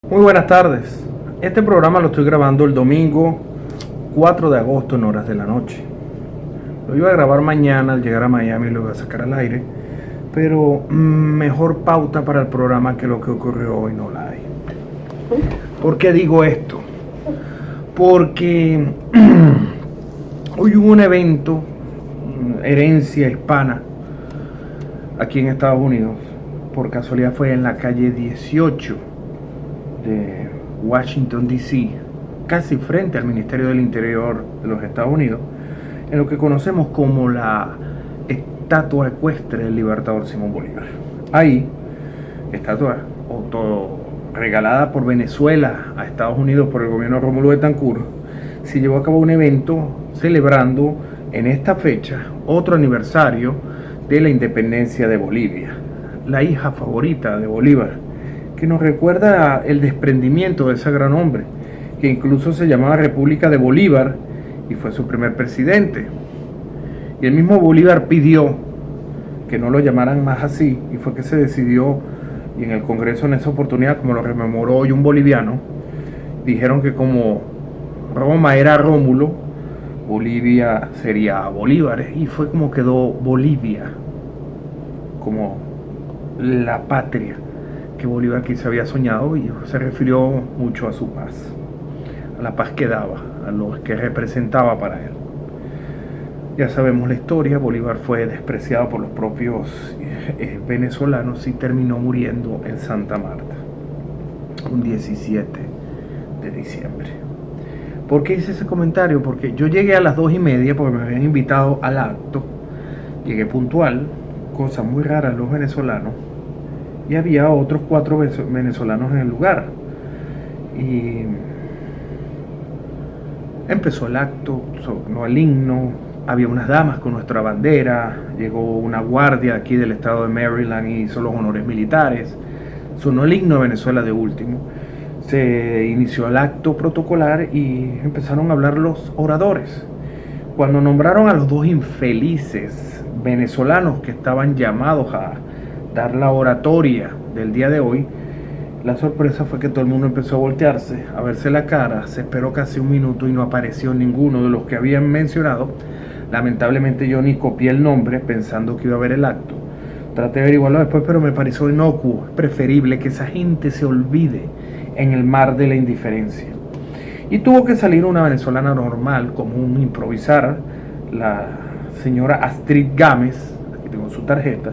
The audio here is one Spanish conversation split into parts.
Muy buenas tardes. Este programa lo estoy grabando el domingo 4 de agosto en horas de la noche. Lo iba a grabar mañana al llegar a Miami y lo iba a sacar al aire, pero mejor pauta para el programa que lo que ocurrió hoy no la hay. ¿Por qué digo esto? Porque hoy hubo un evento, herencia hispana, aquí en Estados Unidos. Por casualidad fue en la calle 18 de Washington, D.C., casi frente al Ministerio del Interior de los Estados Unidos, en lo que conocemos como la estatua ecuestre del libertador Simón Bolívar. Ahí, estatua regalada por Venezuela a Estados Unidos por el gobierno de Rómulo Betancourt, se llevó a cabo un evento celebrando en esta fecha otro aniversario de la independencia de Bolivia, la hija favorita de Bolívar, que nos recuerda el desprendimiento de ese gran hombre, que incluso se llamaba República de Bolívar y fue su primer presidente. Y el mismo Bolívar pidió que no lo llamaran más así, y fue que se decidió, y en el Congreso en esa oportunidad, como lo rememoró hoy un boliviano, dijeron que como Roma era Rómulo, Bolivia sería Bolívar, y fue como quedó Bolivia, como la patria que Bolívar quizá había soñado, y se refirió mucho a su paz, a la paz que daba, a lo que representaba para él. Ya sabemos la historia. Bolívar fue despreciado por los propios venezolanos y terminó muriendo en Santa Marta un 17 de diciembre. ¿Por qué hice ese comentario? Porque yo llegué a las 2:30 porque me habían invitado al acto, llegué puntual, cosa muy rara en los venezolanos, y había otros 4 venezolanos en el lugar. Y empezó el acto, sonó el himno, había unas damas con nuestra bandera, llegó una guardia aquí del estado de Maryland y hizo los honores militares, sonó el himno de Venezuela de último, se inició el acto protocolar y empezaron a hablar los oradores. Cuando nombraron a los 2 infelices venezolanos que estaban llamados a dar la oratoria del día de hoy, la sorpresa fue que todo el mundo empezó a voltearse, a verse la cara. Se esperó casi un minuto y no apareció ninguno de los que habían mencionado. Lamentablemente yo ni copié el nombre pensando que iba a haber el acto. Traté de averiguarlo después, pero me pareció inocuo. Es preferible que esa gente se olvide en el mar de la indiferencia. Y tuvo que salir una venezolana normal, común, improvisar, la señora Astrid Gámez, aquí tengo su tarjeta,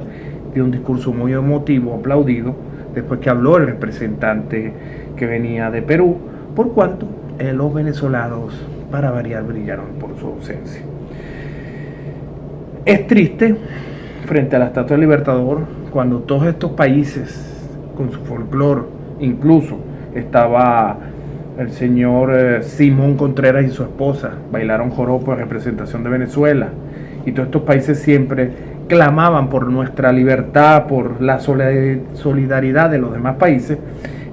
dio un discurso muy emotivo, aplaudido, después que habló el representante que venía de Perú, por cuanto los venezolanos, para variar, brillaron por su ausencia. Es triste, frente a la Estatua del Libertador, cuando todos estos países, con su folclore, incluso estaba el señor Simón Contreras y su esposa, bailaron joropo en representación de Venezuela, y todos estos países siempre clamaban por nuestra libertad, por la solidaridad de los demás países.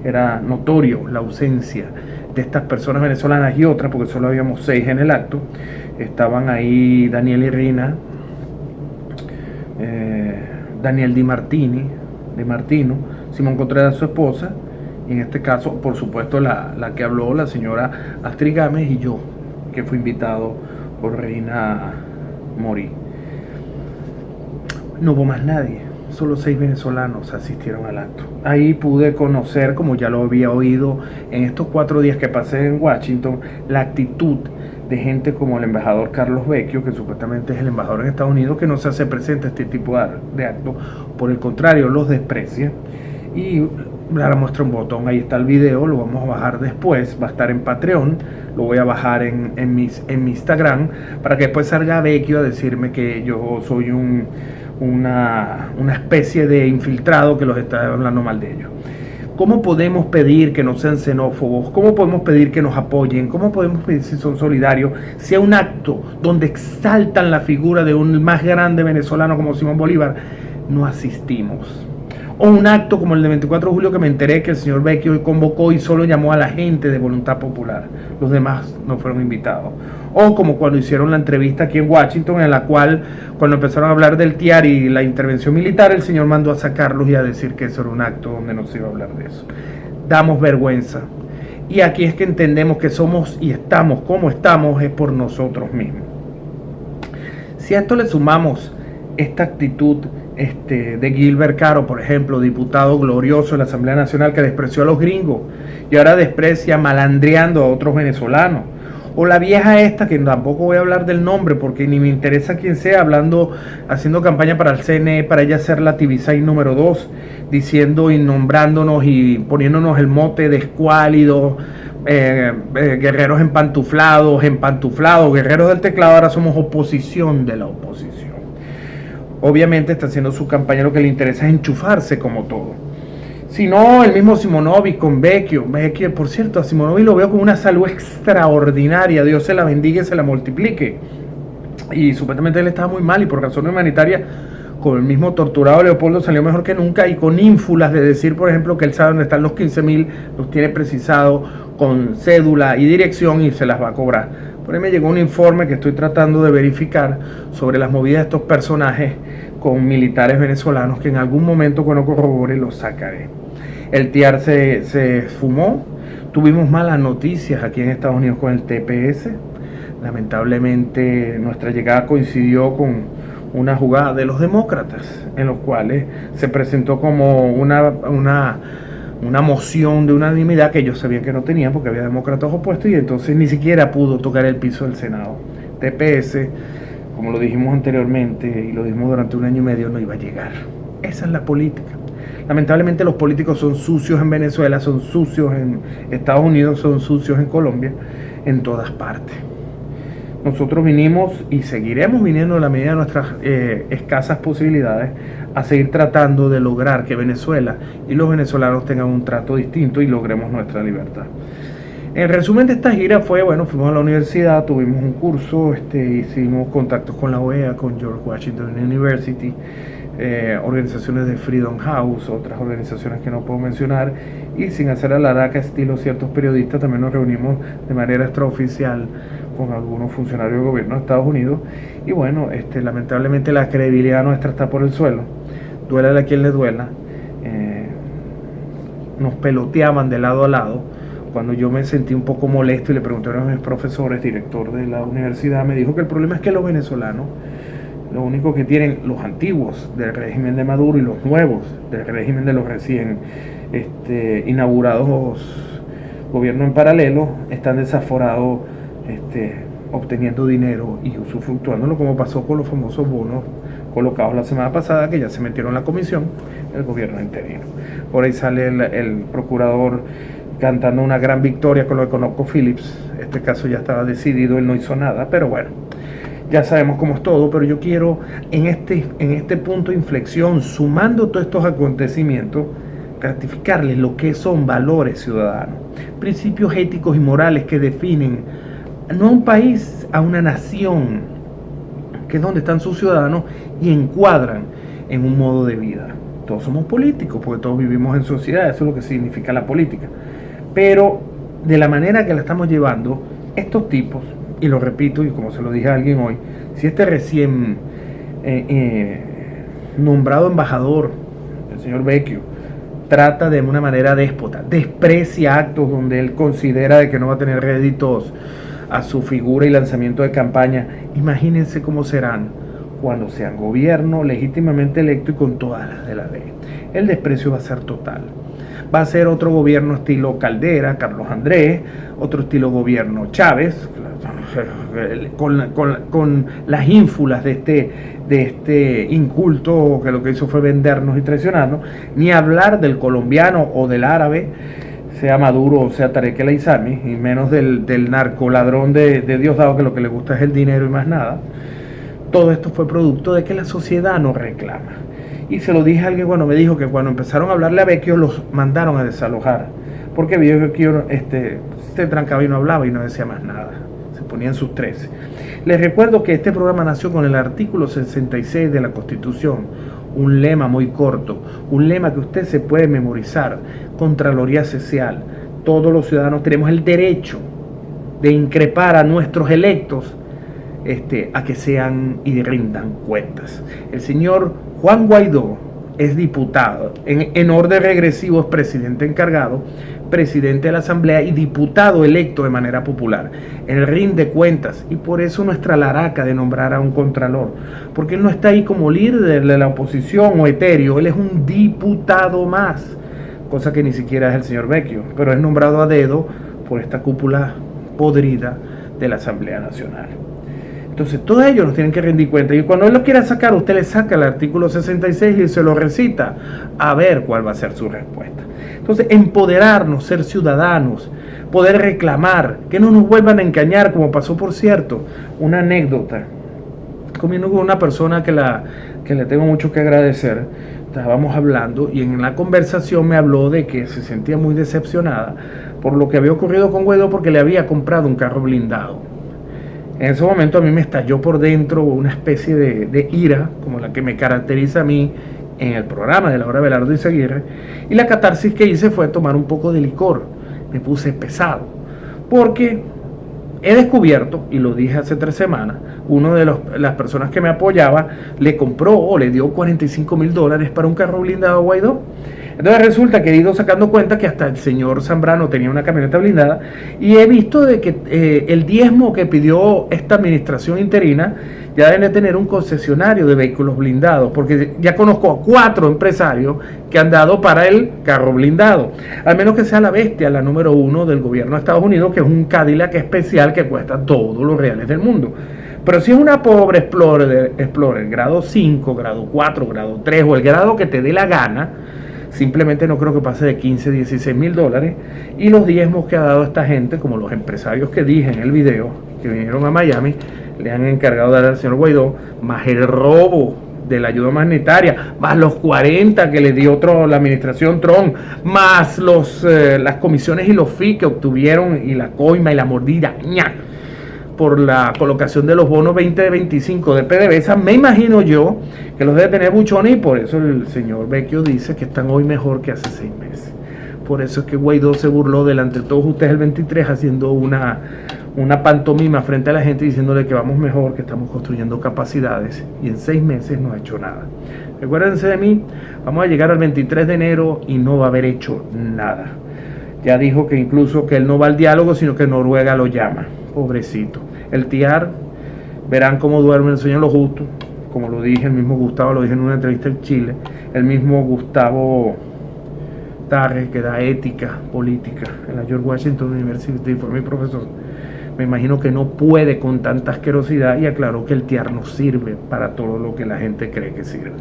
Era notorio la ausencia de estas personas venezolanas y otras, porque solo habíamos 6 en el acto. Estaban ahí Daniel Irrina, Daniel Di Martino, Simón Contreras, su esposa, y en este caso, por supuesto, la que habló, la señora Astrid Gámez, y yo, que fui invitado por Reina Morí. No hubo más nadie, solo 6 venezolanos asistieron al acto. Ahí pude conocer, como ya lo había oído en estos 4 días que pasé en Washington, la actitud de gente como el embajador Carlos Vecchio, que supuestamente es el embajador en Estados Unidos, que no se hace presente a este tipo de actos, por el contrario, los desprecia. Y ahora muestra un botón, ahí está el video, lo vamos a bajar después, va a estar en Patreon, lo voy a bajar en mi Instagram, para que después salga Vecchio a decirme que yo soy una especie de infiltrado que los está hablando mal de ellos. ¿Cómo podemos pedir que no sean xenófobos? ¿Cómo podemos pedir que nos apoyen? ¿Cómo podemos pedir si son solidarios? Si a un acto donde exaltan la figura de un más grande venezolano como Simón Bolívar, no asistimos. O un acto como el de 24 de julio, que me enteré que el señor Vecchio convocó y solo llamó a la gente de Voluntad Popular. Los demás no fueron invitados. O como cuando hicieron la entrevista aquí en Washington, en la cual, cuando empezaron a hablar del TIAR y la intervención militar, el señor mandó a sacarlos y a decir que eso era un acto donde no se iba a hablar de eso. damos vergüenza. Y aquí es que entendemos que somos y estamos como estamos es por nosotros mismos. Si a esto le sumamos esta actitud de Gilbert Caro, por ejemplo, diputado glorioso de la Asamblea Nacional que despreció a los gringos y ahora desprecia malandreando a otros venezolanos, o la vieja esta, que tampoco voy a hablar del nombre porque ni me interesa quién sea, haciendo campaña para el CNE, para ella ser la Tibisay número 2, diciendo y nombrándonos y poniéndonos el mote de escuálidos, guerreros empantuflados, guerreros del teclado. Ahora somos oposición de la oposición. Obviamente está haciendo su campaña, lo que le interesa es enchufarse como todo. Si no, el mismo Simonovic con Vecchio, por cierto, a Simonovic lo veo con una salud extraordinaria, Dios se la bendiga y se la multiplique. Y supuestamente él estaba muy mal y por razones humanitarias, con el mismo torturado Leopoldo salió mejor que nunca, y con ínfulas de decir, por ejemplo, que él sabe dónde están los 15.000, los tiene precisado con cédula y dirección y se las va a cobrar. Por ahí me llegó un informe que estoy tratando de verificar sobre las movidas de estos personajes con militares venezolanos, que en algún momento, cuando corrobore, los sacaré. El TIAR se esfumó. Tuvimos malas noticias aquí en Estados Unidos con el TPS. Lamentablemente nuestra llegada coincidió con una jugada de los demócratas, en los cuales se presentó como una moción de unanimidad que ellos sabían que no tenían porque había demócratas opuestos, y entonces ni siquiera pudo tocar el piso del Senado. TPS, como lo dijimos anteriormente y lo dijimos durante 1 año y medio, no iba a llegar. Esa es la política. Lamentablemente los políticos son sucios en Venezuela, son sucios en Estados Unidos, son sucios en Colombia, en todas partes. Nosotros vinimos y seguiremos viniendo en la medida de nuestras escasas posibilidades a seguir tratando de lograr que Venezuela y los venezolanos tengan un trato distinto y logremos nuestra libertad. En resumen de esta gira fue, fuimos a la universidad, tuvimos un curso, hicimos contactos con la OEA, con George Washington University, organizaciones de Freedom House, otras organizaciones que no puedo mencionar, y sin hacer alaraca estilo ciertos periodistas, también nos reunimos de manera extraoficial con algunos funcionarios del gobierno de Estados Unidos. Y lamentablemente la credibilidad nuestra está por el suelo, duélale a quien le duela. Nos peloteaban de lado a lado. Cuando yo me sentí un poco molesto y le pregunté a uno de mis profesores, director de la universidad, me dijo que el problema es que los venezolanos, lo único que tienen, los antiguos del régimen de Maduro y los nuevos del régimen de los recién inaugurados gobiernos en paralelo, están desaforados, obteniendo dinero y usufructuándolo, como pasó con los famosos bonos colocados la semana pasada, que ya se metieron en la comisión del gobierno interino. Por ahí sale el procurador cantando una gran victoria con lo de ConocoPhillips. Este caso ya estaba decidido, él no hizo nada, pero bueno, ya sabemos cómo es todo. Pero yo quiero en este punto de inflexión, sumando todos estos acontecimientos, ratificarles lo que son valores ciudadanos, principios éticos y morales que definen no a un país, a una nación, que es donde están sus ciudadanos y encuadran en un modo de vida. Todos somos políticos porque todos vivimos en sociedad, eso es lo que significa la política. Pero de la manera que la estamos llevando, estos tipos, y lo repito, y como se lo dije a alguien hoy, si este recién nombrado embajador, el señor Vecchio, trata de una manera déspota, desprecia actos donde él considera de que no va a tener réditos a su figura y lanzamiento de campaña, imagínense cómo serán cuando sean gobierno legítimamente electo y con todas las de la ley. El desprecio va a ser total. Va a ser otro gobierno estilo Caldera, Carlos Andrés, otro estilo gobierno Chávez, con las ínfulas de este inculto que lo que hizo fue vendernos y traicionarnos, ni hablar del colombiano o del árabe, sea Maduro o sea Tarek El Aissami, y menos del narcoladrón de Diosdado, que lo que le gusta es el dinero y más nada. Todo esto fue producto de que la sociedad no reclama. Y se lo dije a alguien cuando me dijo que cuando empezaron a hablarle a Vecchio los mandaron a desalojar, porque Vecchio se trancaba y no hablaba y no decía más nada, se ponía en sus 13. Les recuerdo que este programa nació con el artículo 66 de la Constitución, un lema muy corto, un lema que usted se puede memorizar: Contraloría Social. Todos los ciudadanos tenemos el derecho de increpar a nuestros electos a que sean y rindan cuentas. El señor Juan Guaidó es diputado, en orden regresivo es presidente encargado, presidente de la Asamblea y diputado electo de manera popular. Él rinde cuentas y por eso nuestra laraca de nombrar a un contralor, porque él no está ahí como líder de la oposición o etéreo, él es un diputado más, cosa que ni siquiera es el señor Vecchio, pero es nombrado a dedo por esta cúpula podrida de la Asamblea Nacional. Entonces todos ellos nos tienen que rendir cuenta, y cuando él lo quiera sacar, usted le saca el artículo 66 y se lo recita, a ver cuál va a ser su respuesta. Entonces, empoderarnos, ser ciudadanos, poder reclamar, que no nos vuelvan a engañar, como pasó, por cierto, una anécdota, comiendo con una persona que le tengo mucho que agradecer. Estábamos hablando y en la conversación me habló de que se sentía muy decepcionada por lo que había ocurrido con Guaidó, porque le había comprado un carro blindado. En ese momento a mí me estalló por dentro una especie de ira, como la que me caracteriza a mí en el programa de Laura Belardo Izaguirre, y la catarsis que hice fue tomar un poco de licor. Me puse pesado, porque he descubierto, y lo dije hace 3 semanas, uno de las personas que me apoyaba le compró o le dio $45,000 para un carro blindado a Guaidó. Entonces resulta que he ido sacando cuenta que hasta el señor Zambrano tenía una camioneta blindada, y he visto de que el diezmo que pidió esta administración interina ya deben de tener un concesionario de vehículos blindados, porque ya conozco a 4 empresarios que han dado para el carro blindado, al menos que sea la bestia, la número 1 del gobierno de Estados Unidos, que es un Cadillac especial que cuesta todos los reales del mundo. Pero si es una pobre Explorer grado 5, grado 4, grado 3 o el grado que te dé la gana, simplemente no creo que pase de 15, 16 mil dólares, y los diezmos que ha dado esta gente, como los empresarios que dije en el video, que vinieron a Miami, le han encargado de dar al señor Guaidó, más el robo de la ayuda humanitaria, más los 40 que le dio la administración Trump, más las comisiones y los fees que obtuvieron, y la coima y la mordida por la colocación de los bonos 2025 de PDVSA. Me imagino yo que los debe tener buchones, y por eso el señor Vecchio dice que están hoy mejor que hace 6 meses. Por eso es que Guaidó se burló delante de todos ustedes el 23, haciendo una pantomima frente a la gente, diciéndole que vamos mejor, que estamos construyendo capacidades, y en 6 meses no ha hecho nada. Recuérdense de mí, vamos a llegar al 23 de enero y no va a haber hecho nada. Ya dijo que incluso que él no va al diálogo, sino que Noruega lo llama. Pobrecito. El TIAR, verán cómo duerme el sueño de los justos, como lo dije, el mismo Gustavo, lo dije en una entrevista en Chile, el mismo Gustavo Tarre, que da ética política en la George Washington University, fue mi profesor. Me imagino que no puede con tanta asquerosidad, y aclaró que el TIAR no sirve para todo lo que la gente cree que sirve.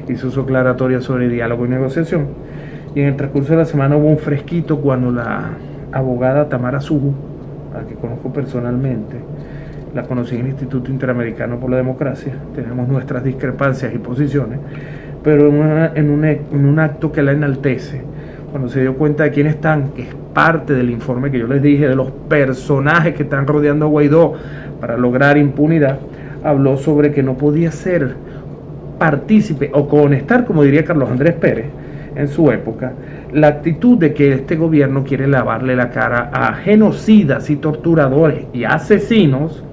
Hizo su aclaratoria sobre diálogo y negociación, y en el transcurso de la semana hubo un fresquito cuando la abogada Tamara Suju, a la que conozco personalmente, la conocí en el Instituto Interamericano por la Democracia, tenemos nuestras discrepancias y posiciones, pero en un acto que la enaltece, cuando se dio cuenta de quiénes están, que es parte del informe que yo les dije, de los personajes que están rodeando a Guaidó para lograr impunidad, habló sobre que no podía ser partícipe o conectar, como diría Carlos Andrés Pérez en su época, la actitud de que este gobierno quiere lavarle la cara a genocidas y torturadores y asesinos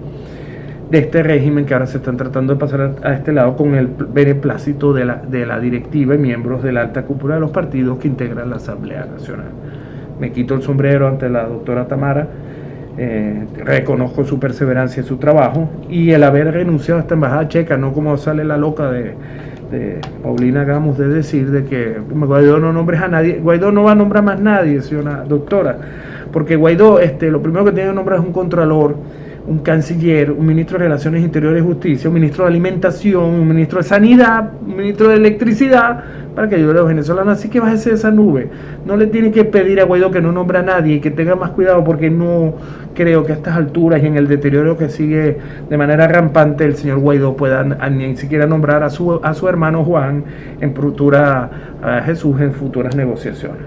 de este régimen, que ahora se están tratando de pasar a este lado con el beneplácito de la directiva y miembros de la alta cúpula de los partidos que integran la Asamblea Nacional. Me quito el sombrero ante la doctora Tamara, reconozco su perseverancia y su trabajo, y el haber renunciado a esta embajada checa, no como sale la loca de Paulina Gamos de decir de que Guaidó no nombres a nadie. Guaidó no va a nombrar más nadie, señora doctora, porque Guaidó lo primero que tiene que nombrar es un contralor, un canciller, un ministro de Relaciones Interiores y Justicia, un ministro de Alimentación, un ministro de Sanidad, un ministro de Electricidad, para que ayude a los venezolanos. Así que bájese de esa nube. No le tiene que pedir a Guaidó que no nombre a nadie y que tenga más cuidado, porque no creo que a estas alturas y en el deterioro que sigue de manera rampante, el señor Guaidó pueda ni siquiera nombrar a su hermano Juan a Jesús en futuras negociaciones.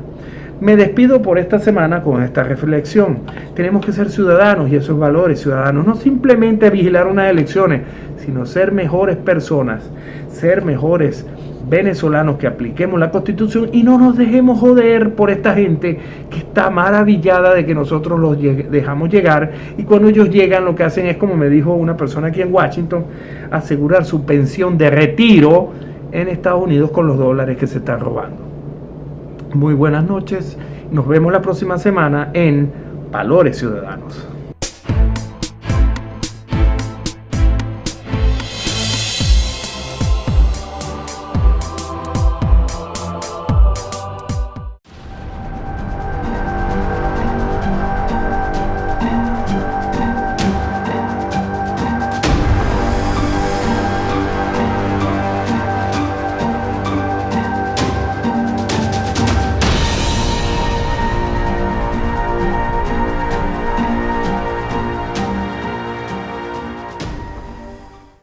Me despido por esta semana con esta reflexión. Tenemos que ser ciudadanos, y esos valores ciudadanos, no simplemente vigilar unas elecciones, sino ser mejores personas, ser mejores venezolanos, que apliquemos la Constitución y no nos dejemos joder por esta gente que está maravillada de que nosotros los dejamos llegar, y cuando ellos llegan lo que hacen es, como me dijo una persona aquí en Washington, asegurar su pensión de retiro en Estados Unidos con los dólares que se están robando. Muy buenas noches Nos vemos la próxima semana en Valores Ciudadanos.